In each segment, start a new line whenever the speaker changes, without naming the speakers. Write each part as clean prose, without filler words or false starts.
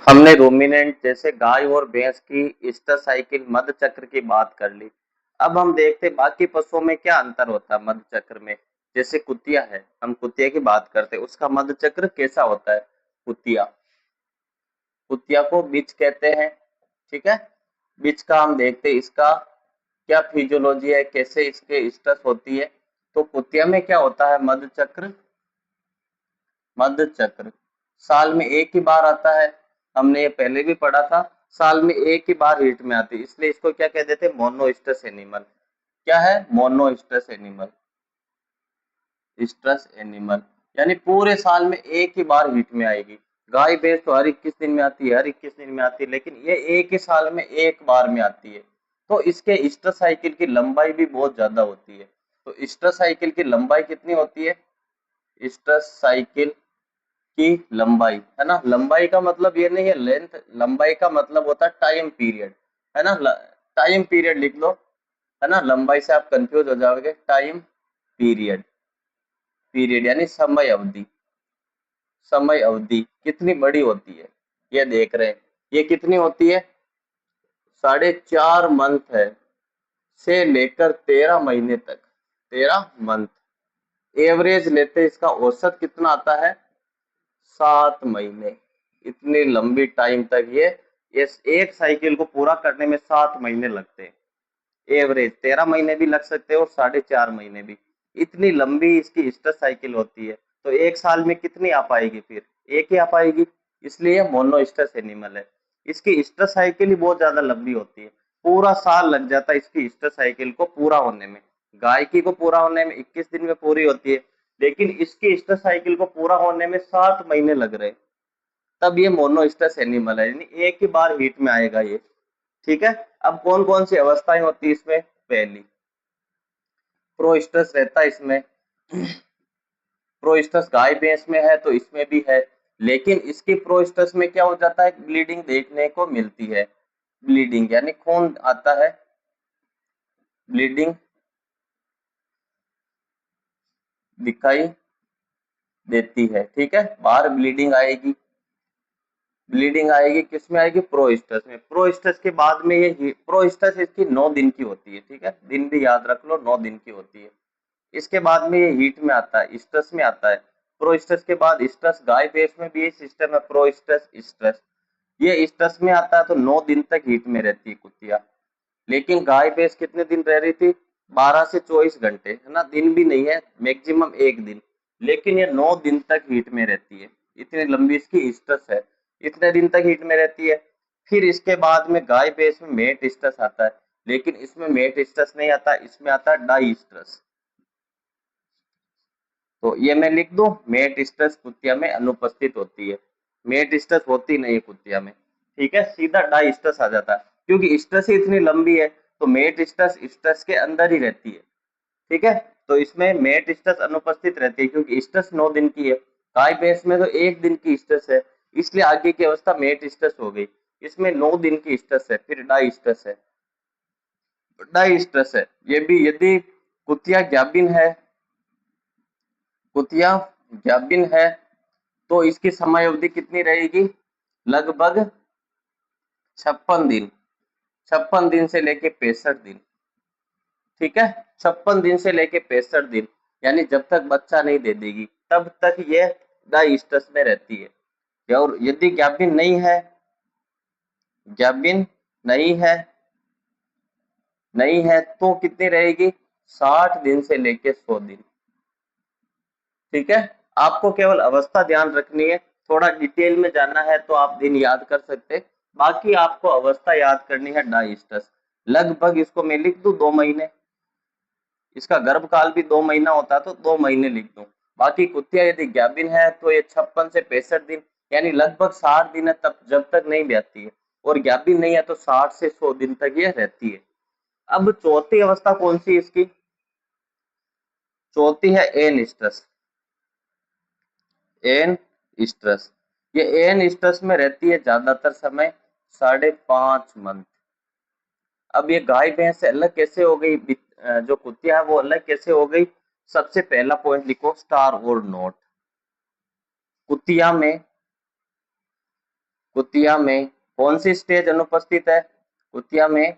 हमने रूमिनेंट जैसे गाय और भैंस की स्टर साइकिल मध्य चक्र की बात कर ली। अब हम देखते बाकी पशुओं में क्या अंतर होता है मध्य चक्र में। जैसे कुतिया है, हम कुतिया की बात करते हैं, उसका मध्य चक्र कैसा होता है। कुतिया कुतिया को बिच कहते हैं। ठीक है, बिच का हम देखते हैं इसका क्या फिजियोलॉजी है, कैसे इसके स्ट्रेस होती है। तो कुतिया में क्या होता है मध्य चक्र। मध्य चक्र साल में एक ही बार आता है। हमने ये पहले भी पढ़ा था। साल में एक ही बार हीट में आती है, इसलिए इसको क्या कह देते हैं, मोनोस्ट्रस एनिमल। क्या है, मोनोस्ट्रस एनिमल। स्ट्रस एनिमल यानी पूरे साल में एक ही बार हीट में आएगी। गाय भैंस तो हर 21 दिन में आती है, हर 21 दिन में आती है, लेकिन ये एक ही साल में एक बार में आती है। तो इसके स्ट्रस साइकिल की लंबाई भी बहुत ज्यादा होती है। तो स्ट्रस साइकिल की लंबाई कितनी होती है। स्ट्रस साइकिल की लंबाई है ना, लंबाई का मतलब ये नहीं है लेंथ, लंबाई का मतलब होता है टाइम पीरियड। है ना, टाइम पीरियड लिख लो। है ना, लंबाई से आप कंफ्यूज हो जाओगे। टाइम पीरियड, पीरियड यानी समय अवधि। समय अवधि कितनी बड़ी होती है, ये देख रहे हैं। ये कितनी होती है, 4.5 मंथ है से लेकर 13 महीने तक। 13 मंथ एवरेज लेते इसका औसत कितना आता है, 7 महीने। इतनी लंबी टाइम तक ये एक साइकिल को पूरा करने में 7 महीने लगते हैं। एवरेज 13 महीने भी लग सकते हैं और 4.5 महीने भी। इतनी लंबी इसकी स्टर साइकिल होती है। तो एक साल में कितनी आ पाएगी, फिर एक ही आ पाएगी। इसलिए मोनोस्टस एनिमल है। इसकी स्टर साइकिल ही बहुत ज्यादा लंबी होती है। पूरा साल लग जाता है इसकी स्टर साइकिल को पूरा होने में। गाय की को पूरा होने में 21 दिन में पूरी होती है, लेकिन इसकी स्टर साइकिल को पूरा होने में 7 महीने लग रहे हैं। तब ये मोनोस्टस एनिमल है, यानी एक ही बार हीट में आएगा ये। ठीक है। अब कौन कौन सी अवस्थाएं होती है इसमें। पहली, प्रोस्टस रहता है इसमें। प्रोस्टस गाय भैंस में है तो इसमें भी है, लेकिन इसकी प्रोस्टस में क्या हो जाता है, ब्लीडिंग देखने को मिलती है। ब्लीडिंग यानी खून आता है, ब्लीडिंग दिखाई देती है। ठीक है, बाहर ब्लीडिंग आएगी। ब्लीडिंग आएगी किस में आएगी, प्रोस्टस में। प्रोस्टस के बाद में ये प्रोस्टस इसकी 9 दिन की होती है। ठीक है, दिन भी याद रख लो, 9 दिन की होती है। इसके बाद में ये हीट में आता है, स्ट्रस में आता है। प्रोस्टस के बाद स्ट्रस, गाय भैंस में भी ये सिस्टम है, प्रोस्टस स्ट्रस। ये स्ट्रस में आता है तो 9 दिन तक हीट में रहती है कुतिया। लेकिन गाय भैंस कितने दिन रह रही थी, 12 से 24 घंटे, है ना, दिन भी नहीं है, मैक्सिमम एक दिन। लेकिन ये 9 दिन तक हीट में रहती है। इतनी लंबी इसकी स्ट्रस है, इतने दिन तक हीट में रहती है। फिर इसके बाद में गाय भैंस में मेट स्ट्रस आता है, लेकिन इसमें मेट स्ट्रस नहीं आता, इसमें आता है डाई स्ट्रस। तो ये मैं लिख दूं, मेट स्ट्रस कुतिया में अनुपस्थित होती है। मेट स्ट्रस होती नहीं है कुतिया में। ठीक है, सीधा डाई स्ट्रस आ जाता है, क्योंकि स्ट्रस ही इतनी लंबी है तो मेट स्ट्रस स्ट्रस के अंदर ही रहती है। ठीक है, तो इसमें मेट स्ट्रस अनुपस्थित रहती है क्योंकि स्ट्रस 9 दिन की है। गाय भैंस में तो एक दिन की स्ट्रस है, इसलिए आगे की अवस्था मेट स्ट्रस हो गई। इसमें 9 दिन की स्ट्रस है, फिर डाई स्ट्रस है। डाई स्ट्रस है ये भी यदि कुतिया ज्ञाबिन है, कुतिया ज्ञाबिन है तो इसकी समय अवधि कितनी रहेगी, लगभग 56 दिन। 56 दिन से लेके 65 दिन। ठीक है, 56 दिन से लेके 65 दिन, यानी जब तक बच्चा नहीं दे देगी तब तक ये डाइस्टस में रहती है। और यदि ज्ञाबिन नहीं है, ज्ञाबिन नहीं है, नहीं है तो कितनी रहेगी, 60 दिन से लेके 100 दिन। ठीक है, आपको केवल अवस्था ध्यान रखनी है। थोड़ा डिटेल में जानना है तो आप दिन याद कर सकते, बाकी आपको अवस्था याद करनी है डाइस्टस। लगभग इसको मैं लिख दूं 2 महीने। इसका गर्भकाल भी 2 महीना होता है तो 2 महीने लिख दूं। बाकी कुतिया यदि ज्ञाबिन है तो ये 56 से 65 दिन, यानी लगभग 60 दिन है तब जब तक नहीं ब्याती है। और ज्ञाबिन नहीं है तो 60 से 100 दिन तक ये रहती है। अब चौथी अवस्था कौन सी इसकी, चौथी है एन स्ट्रस। एन स्ट्रस, ये एन स्ट्रस में रहती है ज्यादातर समय, 5.5 मंथ। अब ये गाय भैंस से अलग कैसे हो गई, जो कुतिया है वो अलग कैसे हो गई। सबसे पहला पॉइंट लिखो, स्टार और नोट। कुतिया में कुतिया में कौन सी स्टेज अनुपस्थित है? कुतिया में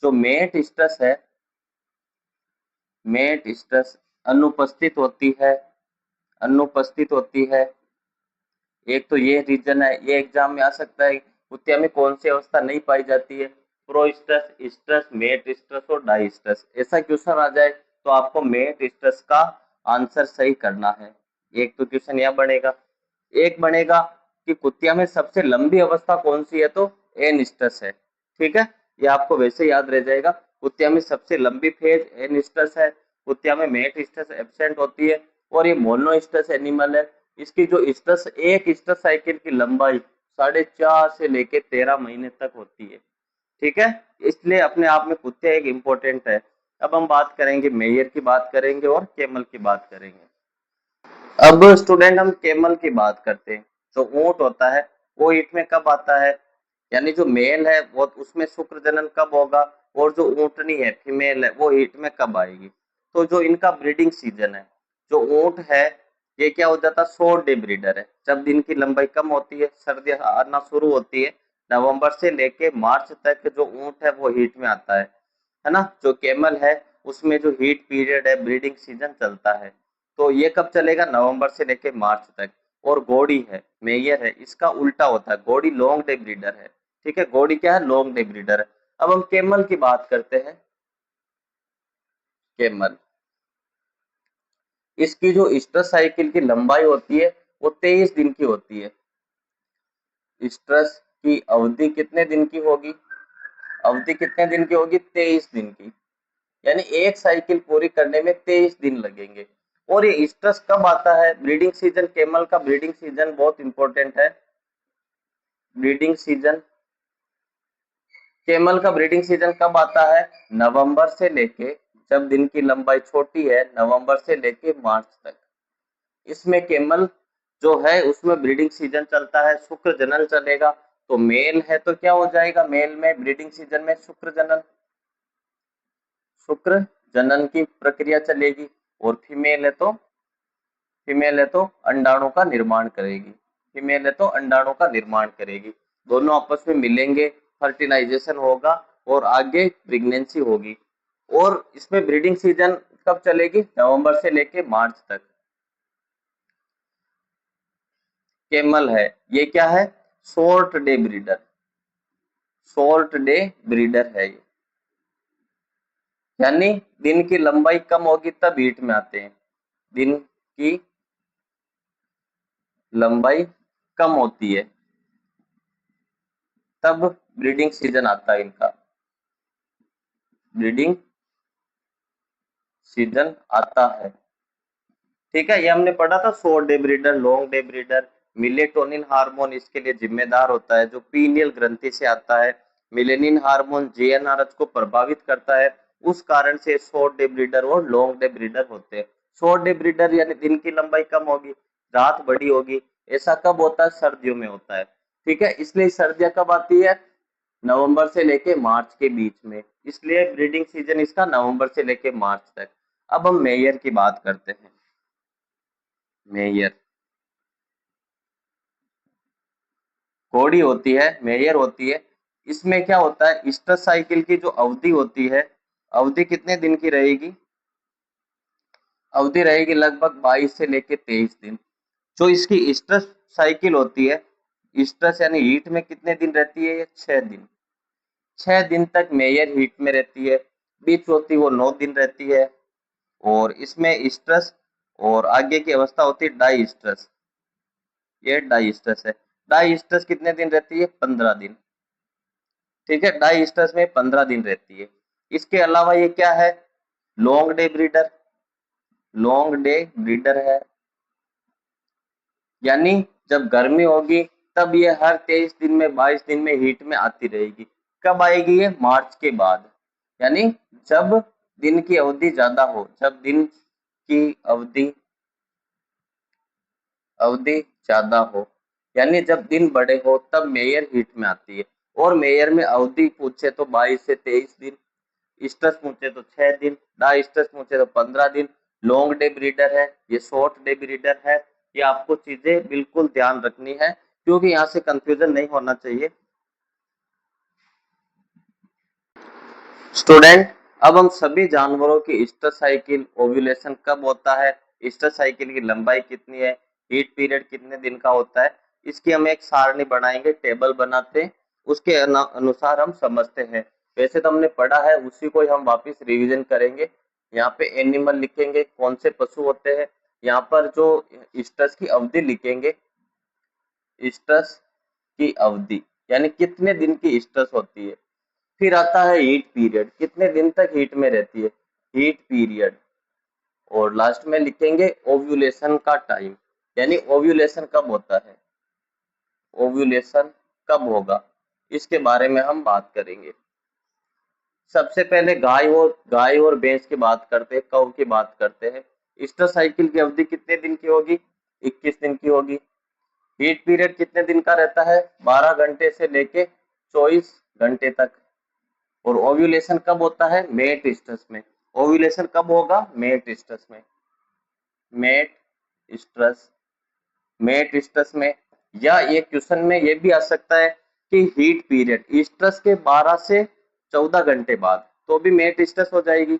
जो मेट स्ट्रस है, मेट स्ट्रस अनुपस्थित होती है, अनुपस्थित होती है। एक तो ये रीजन है, ये एग्जाम में आ सकता है। कुतिया में कौन सी अवस्था नहीं पाई जाती है? प्रोस्ट्रस, स्ट्रस, मेट स्ट्रस और डाई स्ट्रस। ऐसा क्वेश्चन आ जाए तो आपको मेट स्ट्रस का आंसर सही करना है। एक तो क्वेश्चन यह बनेगा। एक बनेगा कि कुतिया में सबसे लंबी अवस्था कौन सी है, तो एन स्ट्रस है। ठीक है, ये आपको वैसे याद रह जाएगा। कुतिया में सबसे लंबी फेज एन स्ट्रस है। कुतिया में मेट स्ट्रस एब्सेंट होती है और ये मोनो स्ट्रस एनिमल है। इसकी जो स्ट्रस, एक स्ट्रस साइकिल की लंबाई 4.5 से लेके 13 महीने तक होती है। ठीक है, इसलिए अपने आप में कुत्ते एक इम्पोर्टेंट है। अब हम बात करेंगे, मेयर की बात करेंगे और कैमल की बात करेंगे। अब स्टूडेंट हम कैमल की बात करते हैं। जो ऊंट होता है वो ईट में कब आता है, यानी जो मेल है वो उसमें शुक्र जनन कब होगा, और जो ऊंटनी है फीमेल है वो हीट में कब आएगी। तो जो इनका ब्रीडिंग सीजन है, जो ऊंट है ये क्या हो जाता है, शॉर्ट डे ब्रीडर है। जब दिन की लंबाई कम होती है, सर्दी आना शुरू होती है, नवंबर से लेके मार्च तक जो ऊंट है वो हीट में आता है ना। जो कैमल है उसमें जो हीट पीरियड है, ब्रीडिंग सीजन चलता है, तो ये कब चलेगा, नवंबर से लेके मार्च तक। और घोड़ी है, मेयर है, इसका उल्टा होता है, घोड़ी लॉन्ग डे ब्रीडर है। ठीक है, घोड़ी क्या है, लॉन्ग डे ब्रीडर है। अब हम कैमल की बात करते हैं। कैमल, इसकी जो स्ट्रेस साइकिल की लंबाई होती है वो 23 दिन की होती है। स्ट्रेस की अवधि कितने दिन की होगी, अवधि कितने दिन की होगी, 23 दिन की। यानी एक साइकिल पूरी करने में 23 दिन लगेंगे। और ये स्ट्रेस कब आता है, ब्रीडिंग सीजन, कैमल का ब्रीडिंग सीजन बहुत इंपॉर्टेंट है। ब्रीडिंग सीजन, कैमल का ब्रीडिंग सीजन कब आता है, नवंबर से लेके, जब दिन की लंबाई छोटी है, नवंबर से लेके मार्च तक। इसमें कैमल जो है उसमें ब्रीडिंग सीजन चलता है, शुक्र जनन चलेगा। तो मेल है तो क्या हो जाएगा, मेल में ब्रीडिंग सीजन में शुक्र जनन, शुक्र जनन की प्रक्रिया चलेगी। और फीमेल है तो अंडाणु का निर्माण करेगी, फीमेल है तो अंडाणु का निर्माण करेगी। दोनों आपस में मिलेंगे, फर्टिलाइजेशन होगा और आगे प्रेगनेंसी होगी। और इसमें ब्रीडिंग सीजन कब चलेगी, नवंबर से लेके मार्च तक। कैमल है, ये क्या है, short day breeder, short day breeder है ये। यानी दिन की लंबाई कम होगी तब हीट में आते हैं, दिन की लंबाई कम होती है तब ब्रीडिंग सीजन आता है इनका, ब्रीडिंग सीजन आता है। ठीक है, ये हमने पढ़ा था, short day breeder, long day breeder. Melatonin hormone इसके लिए जिम्मेदार होता है, जो पीनियल ग्रंथि से आता है। मिलेनिन हार्मोन जेएनआरएच को प्रभावित करता है, उस कारण से शॉर्ट डे ब्रीडर और लॉन्ग डे ब्रीडर होते हैं। शॉर्ट डे ब्रीडर यानी दिन की लंबाई कम होगी, रात बड़ी होगी। ऐसा कब होता है, सर्दियों में होता है। ठीक है, इसलिए सर्दियां कब आती है, नवंबर से लेके मार्च के बीच में। इसलिए ब्रीडिंग सीजन इसका नवंबर से लेके मार्च तक। अब हम मेयर की बात करते हैं। मेयर, घोड़ी होती है, मेयर होती है। इसमें क्या होता है, स्ट्रेस साइकिल की जो अवधि होती है, अवधि कितने दिन की रहेगी, अवधि रहेगी लगभग 22 से लेके 23 दिन। जो इसकी स्ट्रेस साइकिल होती है, स्ट्रेस यानी हीट में कितने दिन रहती है, ये 6 दिन। 6 दिन तक मेयर हीट में रहती है, बीच होती वो 9 दिन रहती है। और इसमें स्ट्रेस और आगे की अवस्था होती है डाई स्ट्रेस, ये डाई स्ट्रेस है। डाई स्ट्रेस कितने दिन रहती है, 15 दिन। ठीक है, डाई स्ट्रेस में 15 दिन रहती है। इसके अलावा ये क्या है, long day breeder, long day breeder है। यानी जब गर्मी होगी तब ये हर 23 दिन में, 22 दिन में हीट में आती रहेगी। कब आएगी ये, मार्च के बाद। यानी जब दिन की अवधि ज्यादा हो, जब दिन की अवधि अवधि ज्यादा हो, यानी जब दिन बड़े हो तब मेयर हीट में आती है। और मेयर में अवधि पूछे तो 22 से 23 दिन, स्ट्रेस पूछे तो 6 दिन, डाई स्ट्रेस पूछे तो 15 दिन। लॉन्ग डे ब्रीडर है, ये शॉर्ट डे ब्रीडर है। ये आपको चीजें बिल्कुल ध्यान रखनी है, क्योंकि यहाँ से कंफ्यूजन नहीं होना चाहिए। स्टूडेंट, अब हम सभी जानवरों की ईस्टर साइकिल, ओव्यूलेशन कब होता है, ईस्टर साइकिल की लंबाई कितनी है, हीट पीरियड कितने दिन का होता है, इसकी हम एक सारणी बनाएंगे, टेबल बनाते हैं, उसके अनुसार हम समझते हैं। वैसे तो हमने पढ़ा है, उसी को हम वापस रिवीजन करेंगे। यहाँ पे एनिमल लिखेंगे, कौन से पशु होते हैं, यहाँ पर जो ईस्टर्स की अवधि लिखेंगे, ईस्टर्स की अवधि यानी कितने दिन की ईस्टर्स होती है। फिर आता है हीट पीरियड, कितने दिन तक हीट में रहती है, हीट पीरियड। और लास्ट में लिखेंगे ओव्यूलेशन का टाइम, यानी ओव्यूलेशन कब होता है, ओव्यूलेशन कब होगा, इसके बारे में हम बात करेंगे। सबसे पहले गाय और भैंस की बात करते हैं, कौ की बात करते हैं। ईस्टर साइकिल की अवधि कितने दिन की होगी, 21 दिन की होगी। हीट पीरियड कितने दिन का रहता है, 12 घंटे से लेके 24 घंटे तक। और ओव्यूलेशन कब होता है, मेट स्ट्रेस में। ओव्यूलेशन कब होगा, मेट स्ट्रेस में, मेट स्ट्रेस, मेट स्ट्रेस में। या ये क्वेश्चन में ये भी आ सकता है कि हीट पीरियड स्ट्रेस के 12 से 14 घंटे बाद, तो भी मेट स्ट्रेस हो जाएगी,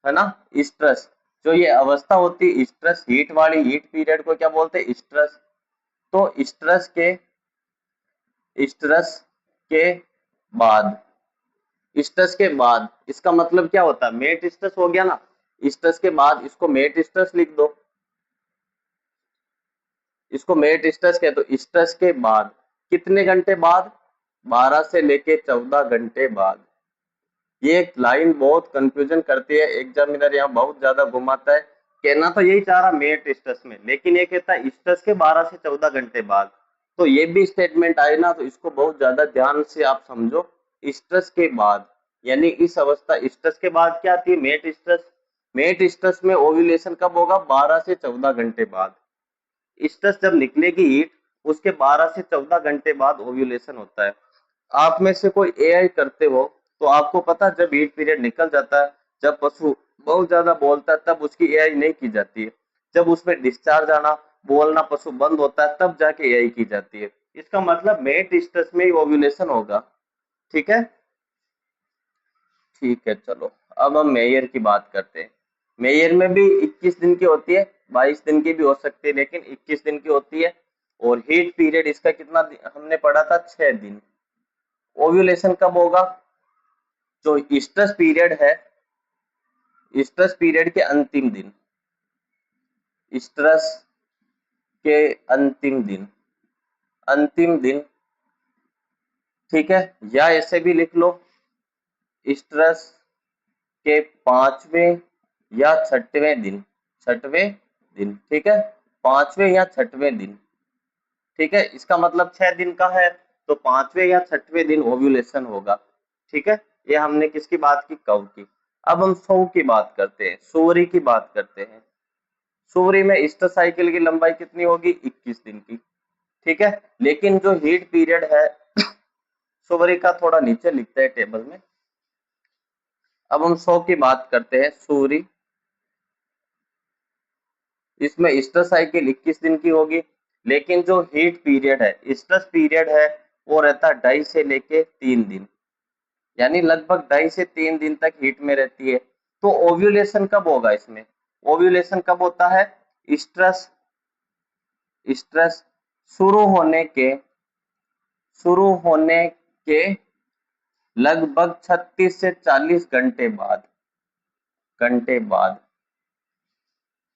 है ना। स्ट्रेस जो ये अवस्था होती है, स्ट्रेस हीट वाली, हीट पीरियड को क्या बोलते हैं, स्ट्रेस। तो स्ट्रेस के बाद, स्ट्रेस के बाद इसका मतलब क्या होता है, मेट स्ट्रेस हो गया ना। स्ट्रेस के बाद इसको मेट स्ट्रेस लिख दो, इसको मेट स्ट्रेस कहे। तो स्ट्रेस के बाद कितने घंटे बाद, 12 से लेके 14 घंटे बाद। ये एक लाइन बहुत कंफ्यूजन करती है, एग्जामिनर यहाँ बहुत ज्यादा घुमाता है। कहना तो यही चाह रहा मेट स्ट्रेस में, लेकिन ये कहता है स्ट्रेस के 12 से 14 घंटे बाद। तो ये भी स्टेटमेंट आए ना, तो इसको बहुत ज्यादा ध्यान से आप समझो। स्ट्रेस के बाद यानी इस अवस्था, स्ट्रेस के बाद क्या आती है, मेट स्ट्रेस। मेट स्ट्रेस में ओव्यूलेशन कब होगा, 12 से 14 घंटे बाद। स्ट्रेस जब निकलेगी हीट, उसके 12 से 14 घंटे बाद ओव्यूलेशन होता है। आप में से कोई एआई करते हो तो आपको पता, जब हीट पीरियड निकल जाता है, जब पशु बहुत ज्यादा बोलता है, तब उसकी एआई नहीं की जाती है। जब उसमें डिस्चार्ज आना, बोलना पशु बंद होता है, तब जाके एआई की जाती है। इसका मतलब मेट स्ट्रेस में ही ओव्यूलेशन होगा। ठीक है, ठीक है, चलो अब हम मेयर की बात करते हैं। मेयर में भी 21 दिन की होती है, 22 दिन की भी हो सकती है, लेकिन 21 दिन की होती है। और हीट पीरियड इसका कितना हमने पढ़ा था, 6 दिन। ओव्यूलेशन कब होगा, जो स्ट्रेस पीरियड है, स्ट्रेस पीरियड के अंतिम दिन, स्ट्रेस के अंतिम दिन, अंतिम दिन। ठीक है, या ऐसे भी लिख लो, स्ट्रेस के 5वें या 6वें दिन, 6वें दिन। ठीक है, 5वें या 6वें दिन। ठीक है, इसका मतलब 6 दिन का है, तो 5वें या 6वें दिन ओव्यूलेशन होगा। ठीक है, ये हमने किसकी बात की, कव की। अब हम सौ की बात करते हैं, सूअरी की बात करते हैं। सूअरी में ईस्टर साइकिल की लंबाई कितनी होगी, 21 दिन की। ठीक है, लेकिन जो हीट पीरियड है सूअरी का, थोड़ा नीचे लिखते हैं टेबल में। अब हम 100 की बात करते हैं, सूअरी। इसमें ईस्टर साइकिल 21 दिन की होगी, लेकिन जो हीट पीरियड है, ईस्टर पीरियड है, वो रहता है 2.5 से लेके 3 दिन, यानी लगभग 2.5 से 3 दिन तक हीट में रहती है। तो ओव्यूलेशन कब होगा इसमें, ओव्यूलेशन कब होता है, स्ट्रेस, स्ट्रेस शुरू होने के, शुरू होने के लगभग 36 से 40 घंटे बाद, घंटे बाद।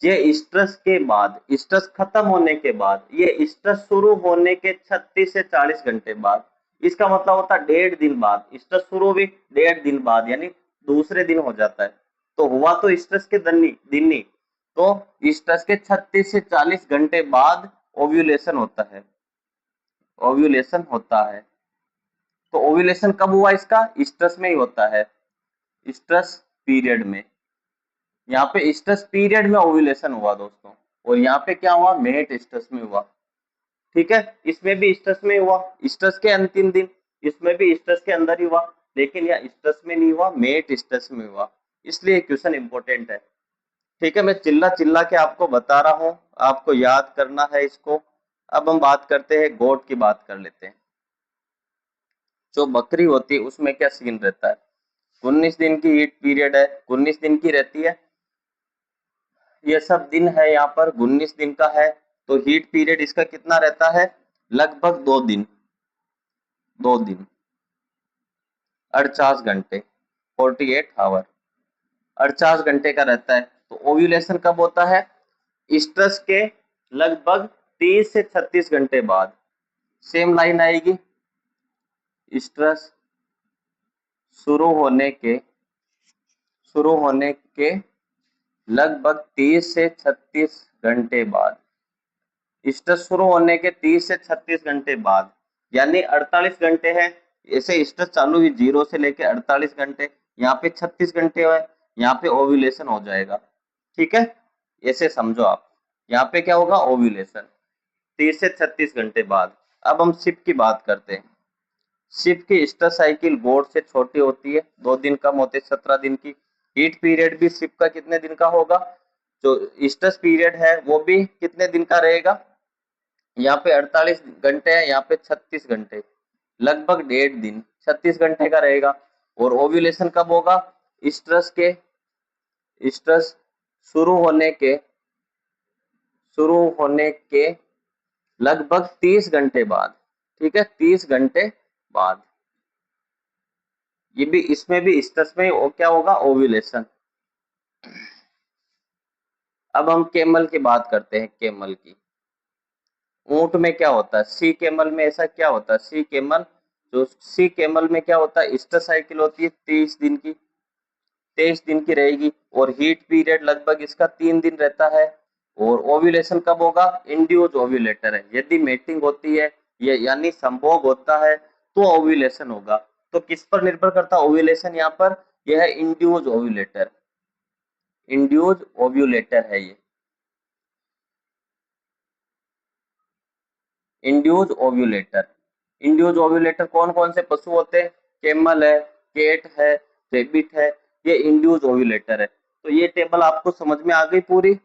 ये स्ट्रेस के बाद, स्ट्रेस खत्म होने के बाद, ये स्ट्रेस शुरू होने के 36 से 40 घंटे बाद। इसका मतलब होता है 1.5 दिन बाद, स्ट्रेस शुरू हुई 1.5 दिन बाद, यानी दूसरे दिन हो जाता है। तो हुआ तो स्ट्रेस के दिन ही, तो स्ट्रेस के 36 से 40 घंटे बाद ओव्यूलेशन होता है, ओव्यूलेशन होता है। तो ओव्यूलेशन कब हुआ इसका, स्ट्रेस में ही होता है, स्ट्रेस पीरियड में। यहाँ पे स्ट्रेस पीरियड में ओव्यूलेशन हुआ दोस्तों, और यहाँ पे क्या हुआ, मेट स्ट्रेस में हुआ। ठीक है, इसमें भी स्ट्रेस में हुआ, स्ट्रेस के अंतिम दिन, इसमें भी स्ट्रेस के अंदर ही हुआ, लेकिन यह स्ट्रेस में नहीं हुआ, मेट स्ट्रेस में हुआ। इसलिए क्वेश्चन इंपॉर्टेंट है। ठीक है, मैं चिल्ला चिल्ला के आपको बता रहा हूँ, आपको याद करना है इसको। अब हम बात करते हैं गोट की, बात कर लेते हैं। जो बकरी होती है उसमें क्या सीन रहता है? 19 दिन की हीट पीरियड है, 19 दिन की रहती है, ये सब दिन है यहाँ पर 19 दिन का है, तो हीट पीरियड इसका कितना रहता है? लगभग 2 दिन, 2 दिन 48 घंटे, 48 आवर, 48 घंटे का रहता है। तो ओव्यूलेशन कब होता है? स्ट्रस के लगभग 30 से 36 घंटे बाद। सेम लाइन आएगी, स्ट्रस शुरू होने के लगभग 30 से 36 घंटे बाद। स्ट्रस शुरू होने के 30 से 36 घंटे बाद, यानी 48 घंटे है। ऐसे स्ट्रस चालू हुई 0 से लेके 48 घंटे, यहाँ पे 36 घंटे है, यहाँ पे ओव्यूलेशन हो जाएगा। ठीक है, ऐसे समझो आप। यहाँ पे क्या होगा? ओव्यूलेशन 30 से 36 घंटे बाद। अब हम शिप की बात करते हैं। शिप की स्ट्रस साइकिल गोट से छोटी होती है, 2 दिन कम होते, 17 दिन की। हीट पीरियड भी शिप का कितने दिन का होगा? जो स्ट्रस पीरियड है वो भी कितने दिन का रहेगा? यहाँ पे 48 घंटे है, यहाँ पे 36 घंटे, लगभग 1.5 दिन, 36 घंटे का रहेगा। और ओव्यूलेशन कब होगा? स्ट्रस शुरू होने के लगभग 30 घंटे बाद। ठीक है, 30 घंटे बाद। ये भी, इसमें भी स्ट्रस में वो क्या होगा? ओव्यूलेशन। अब हम कैमल की बात करते हैं, कैमल की। ऊंट में क्या होता है? सी कैमल में ऐसा क्या होता है? सी कैमल में क्या होता है? स्ट्रस साइकिल होती है 23 दिन की, 23 दिन की रहेगी, और हीट पीरियड लगभग इसका 3 दिन रहता है। और ओव्यूलेशन कब होगा? इंड्यूस ओव्यूलेटर है, यदि मेटिंग होती है, ये यानी संभोग होता है, तो ओव्यूलेशन होगा। तो किस पर निर्भर करता है ओव्यूलेशन? यहाँ पर यह है इंड्यूस ओव्यूलेटर, इंड्यूस ओव्यूलेटर है ये, इंड्यूस ओव्यूलेटर। इंड्यूस ओव्यूलेटर कौन कौन से पशु होते हैं? कैमल है, केट है, रेबिट है, ये इंड्यूस ओव्यूलेटर है। तो ये टेबल आपको समझ में आ गई पूरी।